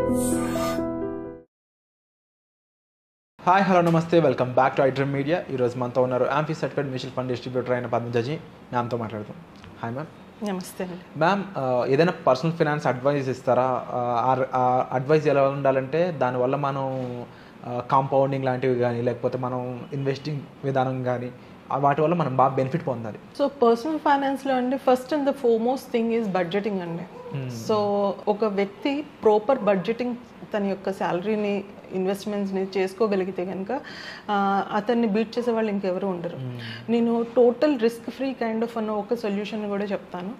Hi hello నమస్తే, welcome back to iDream media. ఈరోజు మనతో ఉన్నారు amphi certified mutual fund distributor అయిన పద్మజాజీ. మ్యామ్తో మాట్లాడతాం. Hi ma'am. నమస్తే అండి. మ్యామ్, ఏదైనా పర్సనల్ ఫైనాన్స్ అడ్వైస్ ఇస్తారా? అడ్వైస్ ఎలా ఉండాలంటే దానివల్ల మనం కాంపౌండింగ్ లాంటివి కానీ లేకపోతే మనం ఇన్వెస్టింగ్ విధానం కానీ వాటి వల్ల మనం బాగా బెనిఫిట్ పొందాలి. సో పర్సనల్ ఫైనాన్స్లో అండి first and the foremost thing is budgeting అండి. సో ఒక వ్యక్తి ప్రాపర్ బడ్జెటింగ్ తన యొక్క శాలరీని ఇన్వెస్ట్మెంట్స్ని చేసుకోగలిగితే కనుక అతన్ని బీట్ చేసే వాళ్ళు ఇంకెవరు ఉండరు. నేను total risk free kind of అన్న ఒక సొల్యూషన్ కూడా చెప్తాను.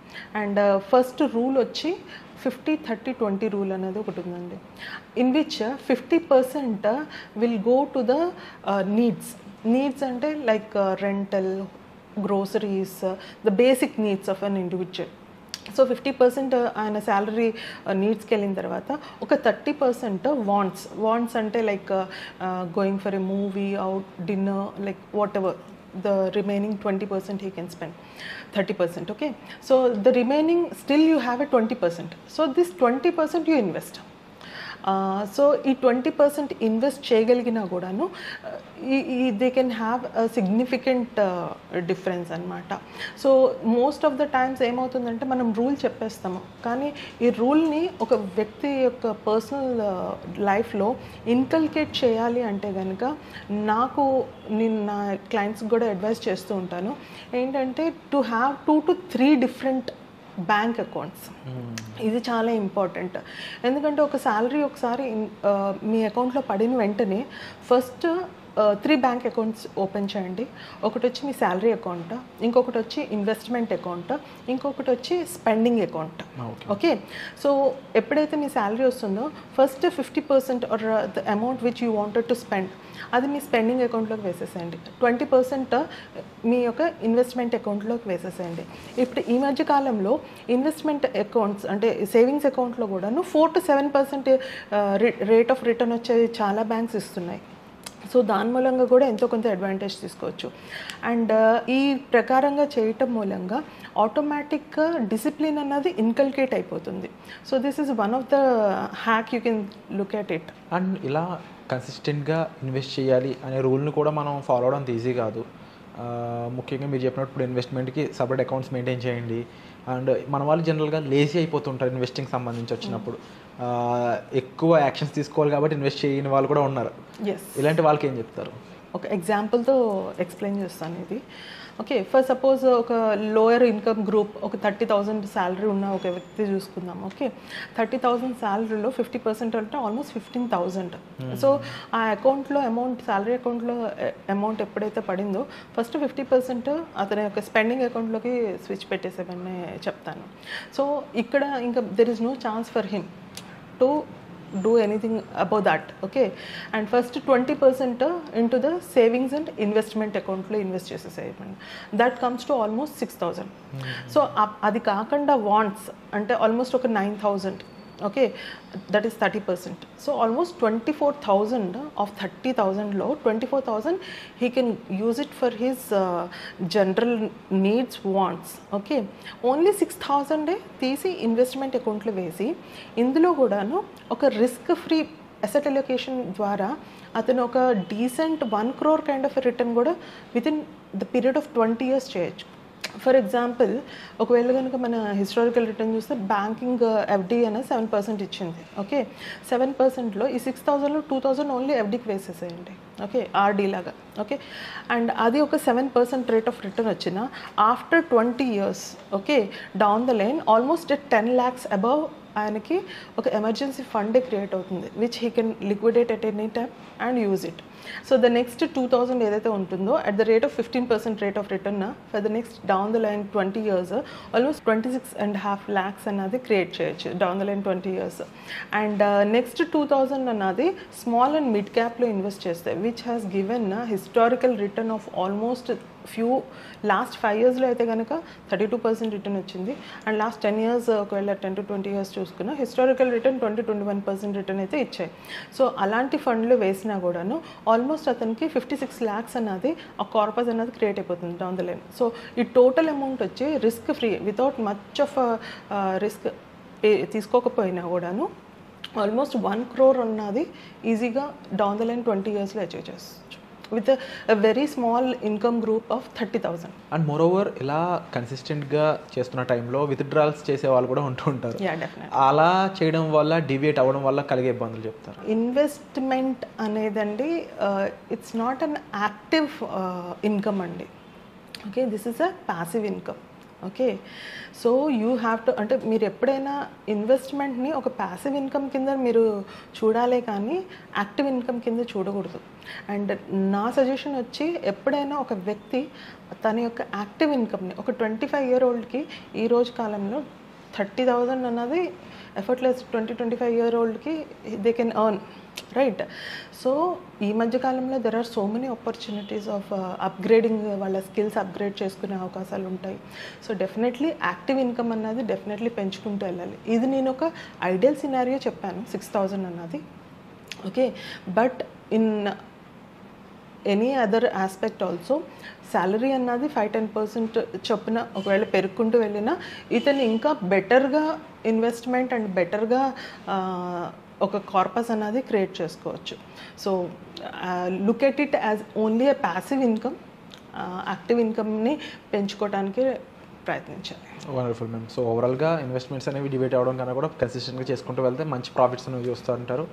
అండ్ ఫస్ట్ రూల్ వచ్చి 50-30-20 రూల్ అనేది ఒకటి ఉందండి. In which 50% will go to the needs అంటే like rental, groceries, the basic needs of an individual. So 50% ఆయన శాలరీ నీడ్స్కి వెళ్ళిన తర్వాత ఒక 30% వాంట్స్ అంటే like going for a movie, out, dinner, like what ever. The remaining 20% he can spend, 30%. Okay, so the remaining still you have a 20%. So this 20% you invest. So ఈ 20% invest చేయగలిగినా కూడాను they can have a significant difference అనమాట. So most of the times ఏమవుతుందంటే మనం rule చెప్పేస్తాము, కానీ ఈ రూల్ని ఒక వ్యక్తి యొక్క పర్సనల్ లైఫ్లో ఇన్కల్కేట్ చేయాలి అంటే కనుక నేను నా క్లయింట్స్కి కూడా అడ్వైస్ చేస్తూ ఉంటాను ఏంటంటే to have 2 to 3 different bank accounts. ఇది చాలా ఇంపార్టెంట్. ఎందుకంటే ఒక శాలరీ ఒకసారి మీ అకౌంట్లో పడిన వెంటనే ఫస్ట్ 3 బ్యాంక్ అకౌంట్స్ ఓపెన్ చేయండి. ఒకటి వచ్చి మీ శాలరీ అకౌంట్, ఇంకొకటి వచ్చి ఇన్వెస్ట్మెంట్ అకౌంట్, ఇంకొకటి వచ్చి స్పెండింగ్ అకౌంట్. ఓకే, సో ఎప్పుడైతే మీ శాలరీ వస్తుందో first 50% or the amount which you wanted to spend అది మీ స్పెండింగ్ అకౌంట్లోకి వేసేసేయండి. 20% మీ యొక్క ఇన్వెస్ట్మెంట్ అకౌంట్లోకి వేసేసేయండి. ఇప్పుడు ఈ మధ్య కాలంలో ఇన్వెస్ట్మెంట్ అకౌంట్స్ అంటే సేవింగ్స్ అకౌంట్లో కూడాను 4 to 7% రేట్ ఆఫ్ రిటర్న్ వచ్చేది చాలా బ్యాంక్స్ ఇస్తున్నాయి. సో దాని మూలంగా కూడా ఎంతో కొంత అడ్వాంటేజ్ తీసుకోవచ్చు. అండ్ ఈ ప్రకారంగా చేయటం మూలంగా ఆటోమేటిక్గా డిసిప్లిన్ అన్నది ఇన్కల్కేట్ అయిపోతుంది. So this is one of the hack you can look at it. And ఇలా కన్సిస్టెంట్గా ఇన్వెస్ట్ చేయాలి అనే రూల్ని కూడా మనం ఫాలో అవడం ఈజీ కాదు. ముఖ్యంగా మీరు చెప్పినట్టు ఇప్పుడు ఇన్వెస్ట్మెంట్కి సపరేట్ అకౌంట్స్ మెయింటైన్ చేయండి. అండ్ మన వాళ్ళు జనరల్గా లేజీ అయిపోతుంటారు ఇన్వెస్టింగ్ సంబంధించి వచ్చినప్పుడు. ఎక్కువ యాక్షన్స్ తీసుకోవాలి కాబట్టి ఇన్వెస్ట్ చేయని వాళ్ళు కూడా ఉన్నారు. ఇలాంటి వాళ్ళకి ఏం చెప్తారు? ఒక ఎగ్జాంపుల్తో ఎక్స్ప్లెయిన్ చేస్తాను ఇది. ఓకే, ఫర్ సపోజ్ ఒక లోయర్ ఇన్కమ్ గ్రూప్, ఒక 30,000 శాలరీ ఉన్న ఒక వ్యక్తి చూసుకుందాం. ఓకే, 30,000 శాలరీలో 50% అంటే ఆల్మోస్ట్ 15,000. సో ఆ అకౌంట్లో అమౌంట్, శాలరీ అకౌంట్లో అమౌంట్ ఎప్పుడైతే పడిందో ఫస్ట్ 50% అతని యొక్క స్పెండింగ్ అకౌంట్లోకి స్విచ్ పెట్టేసేవన్నీ చెప్తాను. సో ఇక్కడ ఇంకా there is no chance for him to do anything about that. Okay, and first 20% into the savings and investment account lo invest chesesayandi. That comes to almost 6,000. So adi kaakanda wants ante almost oka 9,000. Okay, that is 30%. So almost 24,000 of 30,000 lo 24,000 he can use it for his general needs, wants. Okay, only 6,000 తీసి investment అకౌంట్లో వేసి ఇందులో కూడాను ఒక risk free asset allocation ద్వారా అతను ఒక decent 1 crore kind of return కూడా within the period of 20 years చేయొచ్చు. ఫర్ ఎగ్జాంపుల్, ఒకవేళ కనుక మన హిస్టారికల్ రిటర్న్ చూస్తే బ్యాంకింగ్ ఎఫ్డి అనేది 7% ఇచ్చింది. ఓకే, 7%లో ఈ 6,000లో 2,000 ఓన్లీ ఎఫ్డీకి వేసేసేయండి. ఓకే, ఆర్డీ లాగా. ఓకే, అండ్ అది ఒక 7% రేట్ ఆఫ్ రిటర్న్ వచ్చిన after 20 years, okay, down the line almost 10 lakhs above ఆయనకి ఒక ఎమర్జెన్సీ ఫండే క్రియేట్ అవుతుంది, which he can liquidate at any time and use it. So the next 2,000 ఏదైతే ఉంటుందో at the rate of 15% rate of return for the next down the line 20 years almost 26.5 lakhs అన్నది create చేయొచ్చు down the line 20 years. And next 2,000 అన్నది small and mid క్యాప్లో invest చేస్తే which has given historical return of almost last 5 yearsలో అయితే కనుక 32% return వచ్చింది. And last 10 years ఒకవేళ 10 to 20 years చూసుకున్నా historical return 20-21% return అయితే ఇచ్చాయి. సో అలాంటి ఫండ్లు వేసినా కూడాను ఆల్మోస్ట్ అతనికి 56 lakhs అన్నది ఆ కార్పస్ అన్నది క్రియేట్ అయిపోతుంది డౌన్ ద లైన్. సో ఈ టోటల్ అమౌంట్ వచ్చి risk free without much of risk తీసుకోకపోయినా కూడాను ఆల్మోస్ట్ 1 crore ఉన్నది ఈజీగా డౌన్ ద లైన్ 20 yearsలో అచీవ్ చేసుకోవచ్చు with very small income group of 30,000. And moreover ఇలా కన్సిస్టెంట్గా చేస్తున్న టైంలో విత్డ్రాల్స్ చేసే వాళ్ళు కూడా ఉంటూ ఉంటారు. అలా చేయడం వల్ల డివియేట్ అవ్వడం వల్ల కలిగే ఇబ్బందులు చెప్తారు. ఇన్వెస్ట్మెంట్ అనేదండి it's not an active income అండి. Okay, this is a passive income. Okay, so you have to, అంటే మీరు ఎప్పుడైనా ఇన్వెస్ట్మెంట్ని ఒక ప్యాసివ్ ఇన్కమ్ కింద మీరు చూడాలే కానీ యాక్టివ్ ఇన్కమ్ కింద చూడకూడదు. అండ్ నా సజెషన్ వచ్చి ఎప్పుడైనా ఒక వ్యక్తి తన యొక్క యాక్టివ్ ఇన్కమ్ని ఒక 25-year-oldకి ఈ రోజు కాలంలో 30,000 అన్నది ఎఫర్ట్లెస్ 25-year-oldకి they can earn, right? So ఈ మధ్యకాలంలో there are so many opportunities of upgrading, వాళ్ళ స్కిల్స్ అప్గ్రేడ్ చేసుకునే అవకాశాలు ఉంటాయి. సో డెఫినెట్లీ యాక్టివ్ ఇన్కమ్ అన్నది డెఫినెట్లీ పెంచుకుంటూ వెళ్ళాలి. ఇది నేను ఒక ఐడియల్ సినారియో చెప్పాను 6,000 అన్నది. Okay, but in any other aspect also salary అన్నది 5-10% చొప్పున ఒకవేళ పెరుగుకుంటూ వెళ్ళినా ఇతను ఇంకా బెటర్గా ఇన్వెస్ట్మెంట్ అండ్ బెటర్గా ఒక కార్పస్ అన్నది క్రియేట్ చేసుకోవచ్చు. So look at it as only a passive income. Active ఇన్కమ్ని పెంచుకోవడానికి ప్రయత్నించాలి. Wonderful ma'am. సో ఓవరాల్గా ఇన్వెస్ట్మెంట్స్ అనేవి డిబేట్ అవ్వడం కన్నా కూడా కన్సిస్టెంట్గా చేసుకుంటూ వెళ్తే మంచి ప్రాఫిట్స్ అనేవి చూస్తూ ఉంటారు.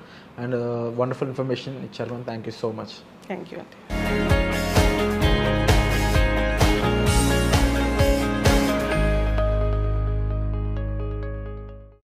అండ్ వండర్ఫుల్ ఇన్ఫర్మేషన్ ఇచ్చారు ma'am. Thank you so much. Thank you అండి.